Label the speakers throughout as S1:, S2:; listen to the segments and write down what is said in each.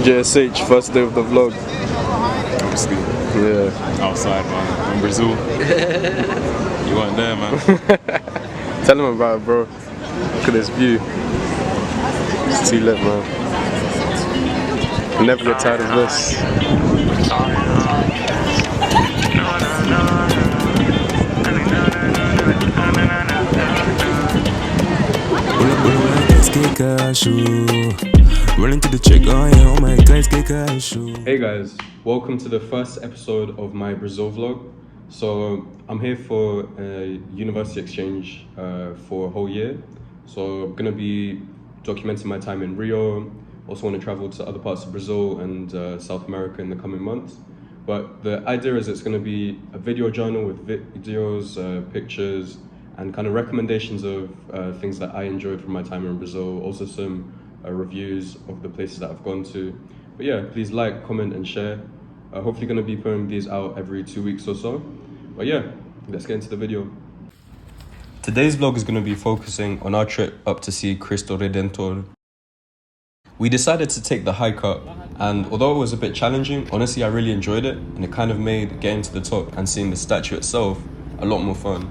S1: JSH, first day of the vlog.
S2: Obviously.
S1: Yeah.
S2: Outside, man. In Brazil. You weren't there, man.
S1: Tell him about it, bro. Look at this view. It's too lit, man. I'll never get tired of this. Hey guys, welcome to the first episode of my Brazil vlog. So I'm here for a university exchange for a whole year. So I'm gonna be documenting my time in Rio. Also want to travel to other parts of Brazil and South America in the coming months. But the idea is it's gonna be a video journal with videos, pictures, and kind of recommendations of things that I enjoyed from my time in Brazil. Also some reviews of the places that I've gone to. But yeah, please like, comment, and share. Hopefully gonna be putting these out every 2 weeks or so. But yeah, let's get into the video. Today's vlog is gonna be focusing on our trip up to see Christo Redentor. We decided to take the hike up, and although it was a bit challenging, honestly I really enjoyed it, and it kind of made getting to the top and seeing the statue itself a lot more fun.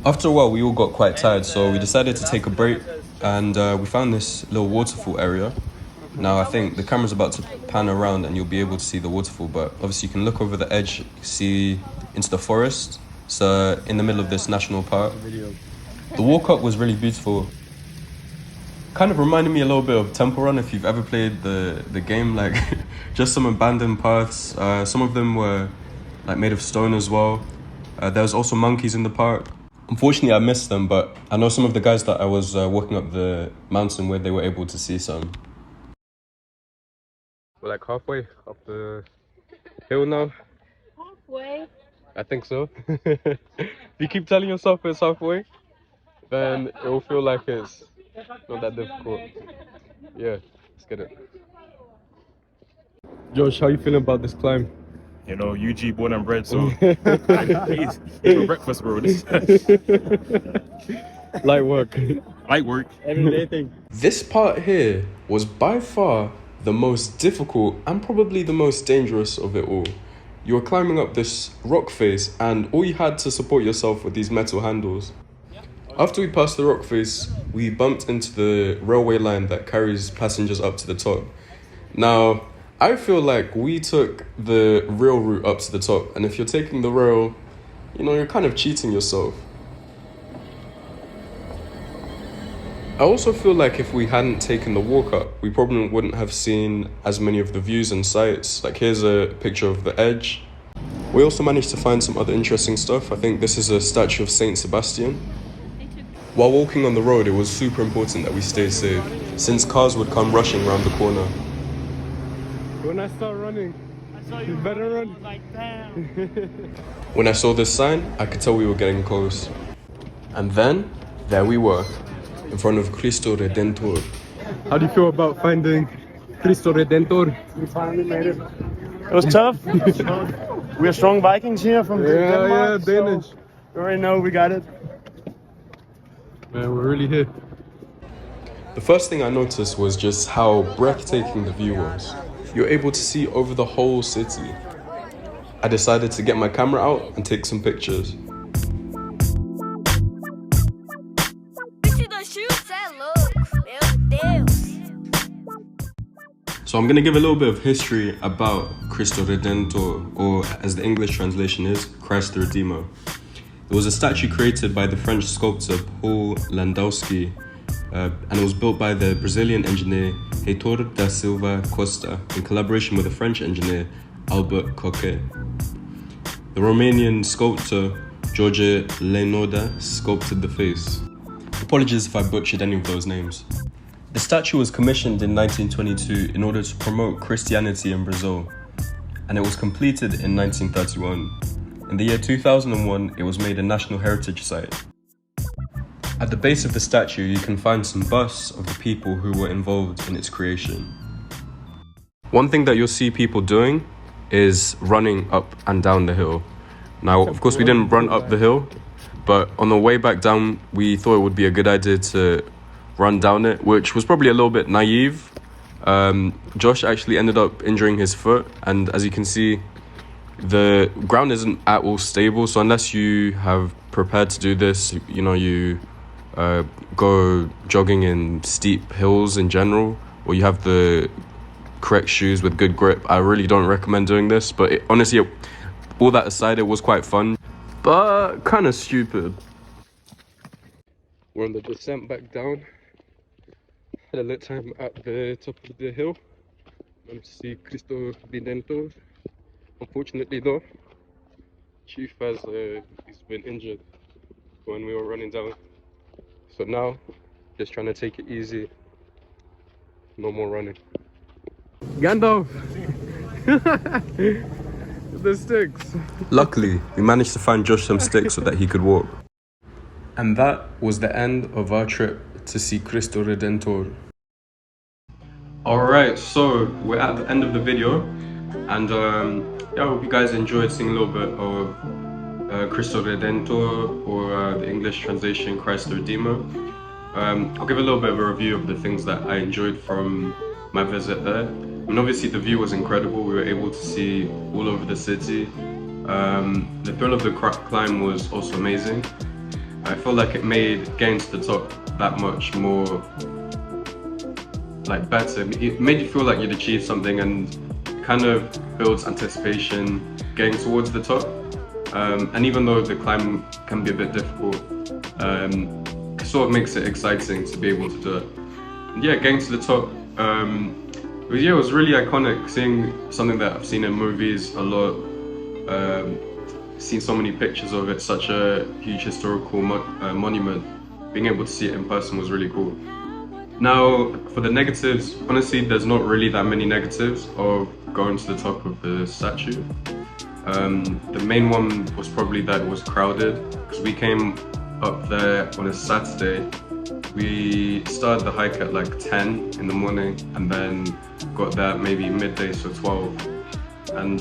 S1: After a while we all got quite tired, so we decided to take a break, and we found this little waterfall area. Now I think the camera's about to pan around and you'll be able to see the waterfall, but obviously you can look over the edge, see into the forest. It's in the middle of this national park. The walk up was really beautiful. Kind of reminded me a little bit of Temple Run if you've ever played the game, like just some abandoned paths. Some of them were like made of stone as well. There was also monkeys in the park. Unfortunately I missed them, but I know some of the guys that I was walking up the mountain with, they were able to see some. We're like halfway up the hill now.
S3: Halfway?
S1: I think so. If you keep telling yourself it's halfway, then it will feel like it's not that difficult. Yeah, let's get it. Josh, how you feeling about this climb?
S2: You know, UG born and bred, so I eat for breakfast, bro. This
S1: Light work.
S2: light work.
S1: Everyday thing. This part here was by far the most difficult and probably the most dangerous of it all. You were climbing up this rock face and all you had to support yourself with these metal handles. After we passed the rock face, we bumped into the railway line that carries passengers up to the top. Now, I feel like we took the rail route up to the top, and if you're taking the rail, you know, you're kind of cheating yourself. I also feel like if we hadn't taken the walk up, we probably wouldn't have seen as many of the views and sights. Like here's a picture of the edge. We also managed to find some other interesting stuff. I think this is a statue of Saint Sebastian. While walking on the road, it was super important that we stay safe, since cars would come rushing around the corner. When I start running, you better run. Like, damn. When I saw this sign, I could tell we were getting close. And then, there we were, in front of Christo Redentor. How do you feel about finding Christo Redentor?
S4: We finally made it. It was tough. We're strong Vikings here from Denmark.
S1: Yeah, Danish.
S4: So we already know we got it.
S1: Man, we're really here. The first thing I noticed was just how breathtaking the view was. You're able to see over the whole city. I decided to get my camera out and take some pictures. So I'm gonna give a little bit of history about Christo Redentor, or as the English translation is, Christ the Redeemer. It was a statue created by the French sculptor Paul Landowski, and it was built by the Brazilian engineer Heitor da Silva Costa in collaboration with the French engineer Albert Coquet. The Romanian sculptor George Lenoda sculpted the face. Apologies if I butchered any of those names. The statue was commissioned in 1922 in order to promote Christianity in Brazil, and it was completed in 1931. In the year 2001, it was made a National Heritage Site. At the base of the statue, you can find some busts of the people who were involved in its creation. One thing that you'll see people doing is running up and down the hill. Now, of course, we didn't run up the hill, but on the way back down, we thought it would be a good idea to run down it, which was probably a little bit naive. Josh actually ended up injuring his foot, and as you can see, the ground isn't at all stable. So unless you have prepared to do this, you go jogging in steep hills in general, or you have the correct shoes with good grip, I really don't recommend doing this. But honestly, all that aside, it was quite fun, but kind of stupid. We're on the descent back down. Had a little time at the top of the hill. Managed to see Christo Redentor. Unfortunately though, Chief has he's been injured when we were running down. So now, just trying to take it easy. No more running. Gandalf! The sticks! Luckily, we managed to find Josh some sticks so that he could walk. And that was the end of our trip to see Christo Redentor. Alright, so we're at the end of the video. And yeah, I hope you guys enjoyed seeing a little bit of Christo Redentor, or the English translation, Christ the Redeemer. I'll give a little bit of a review of the things that I enjoyed from my visit there. And obviously the view was incredible. We were able to see all over the city. The thrill of the climb was also amazing. I feel like it made getting to the top that much more better. It made you feel like you'd achieved something, and kind of builds anticipation getting towards the top. And even though the climb can be a bit difficult, it sort of makes it exciting to be able to do it. And yeah, getting to the top, it was really iconic, seeing something that I've seen in movies a lot, seen so many pictures of it, such a huge historical monument. Being able to see it in person was really cool. Now, for the negatives, honestly, there's not really that many negatives of going to the top of the statue. The main one was probably that it was crowded, because we came up there on a Saturday. We started the hike at like 10 in the morning, and then got there maybe midday, so 12. And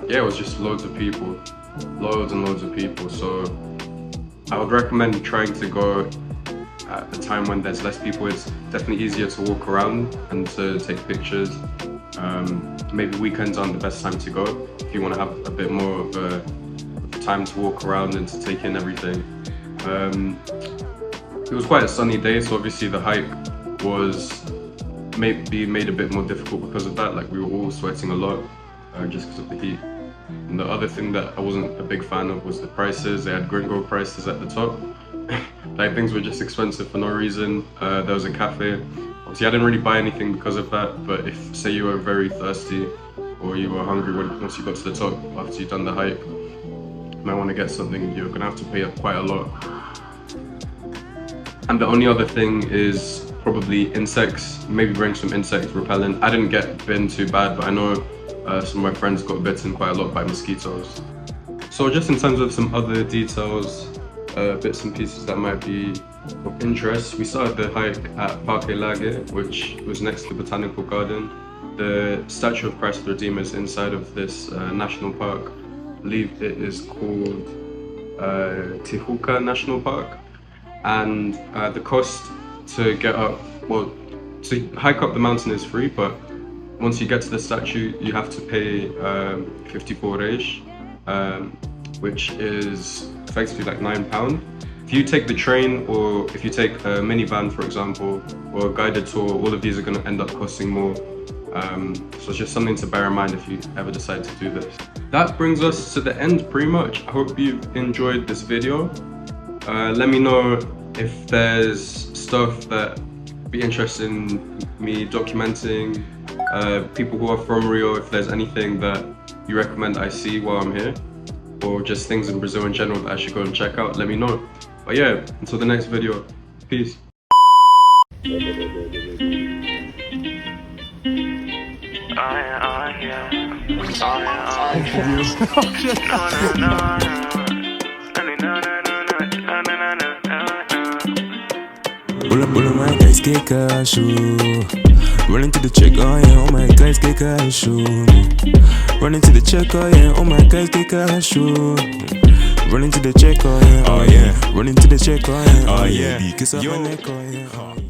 S1: yeah, it was just loads of people, loads and loads of people. So I would recommend trying to go at a time when there's less people. It's definitely easier to walk around and to take pictures. Maybe weekends aren't the best time to go if you want to have a bit more of a time to walk around and to take in everything. It was quite a sunny day, so obviously the hike was maybe made a bit more difficult because of that. Like, we were all sweating a lot just because of the heat. And the other thing that I wasn't a big fan of was the prices. They had gringo prices at the top. Like, things were just expensive for no reason. There was a cafe. Obviously I didn't really buy anything because of that, but if, say, you were very thirsty or you were hungry once you got to the top after you'd done the hike, you might want to get something, you're gonna have to pay up quite a lot. And the only other thing is probably insects. Maybe bring some insect repellent. I didn't get bitten too bad, but I know some of my friends got bitten quite a lot by mosquitoes. So just in terms of some other details, bits and pieces that might be of interest, we started the hike at Parque Lage, which was next to the Botanical Garden. The statue of Christ the Redeemer is inside of this national park. I believe it is called Tijuca National Park. And the cost to get up, well, to hike up the mountain is free, but once you get to the statue, you have to pay 54 reis, which is effectively like £9. If you take the train, or if you take a minivan, for example, or a guided tour, all of these are going to end up costing more. So it's just something to bear in mind if you ever decide to do this. That brings us to the end pretty much. I hope you've enjoyed this video. Let me know if there's stuff that would be interested in me documenting, people who are from Rio, if there's anything that you recommend I see while I'm here, or just things in Brazil in general that I should go and check out, let me know. But yeah, until the next video, peace.
S3: Pull up my guys, kick a shoe. Running to the check, oh yeah, oh my guys, kick a shoe. Running to the check, oh yeah, oh my guys, kick a shoe. Running to the check, oh yeah, oh yeah. Running to the check, oh yeah, oh yeah. Kiss up my neck, oh yeah.